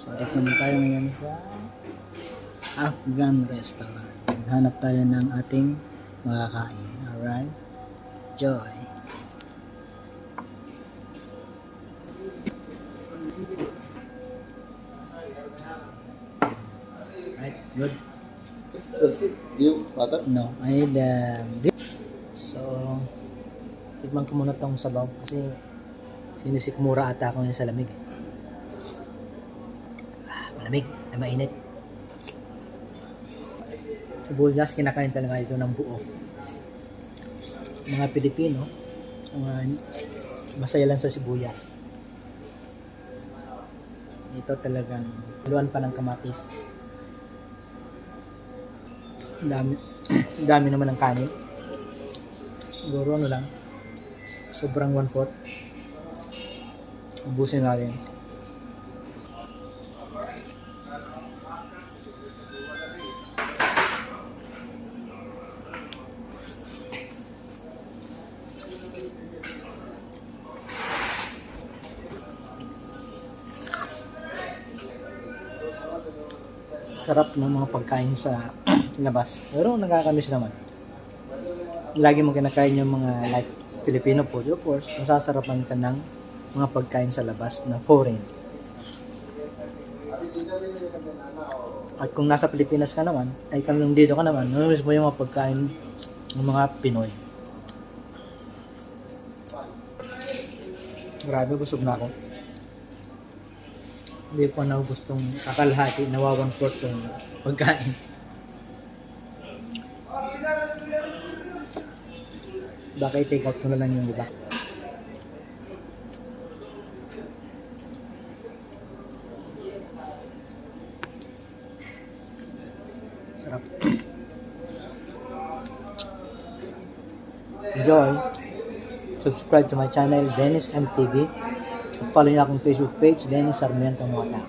So, dito naman tayo ngayon sa Afghan restaurant. Hanap tayo ng ating makakain. Alright? Joy. Right? Good? You, water? No, I had so, tikman ko muna tong sabaw kasi sinisikmura ata ako yun sa lamig. Malamig, ay mainit. Sibuyas, kinakain talaga ito ng buo. Mga Pilipino, masaya lang sa sibuyas. Ito talagang haluan pa ng kamatis. Dami, dami naman ng kanin. Siguro ano lang, sobrang 1/4. Ubusin natin. Sarap ng mga pagkain sa labas. Pero nakakamiss naman. Lagi mo kinakain yung mga like Filipino food. Of course, masasarapan ka ng mga pagkain sa labas na foreign. At kung nasa Pilipinas ka naman, ay kung dito ka naman, namimiss mo yung mga pagkain ng mga Pinoy. Grabe, busog na ako. Hindi ko na gustong kakalahati, nawa 1/4 yung pagkain. Baka i-take out ko na lang yung iba. Sarap. Enjoy. Subscribe to my channel, Dennis MTV. Follow niyo akong Facebook page, Dennis Sarmiento Mota.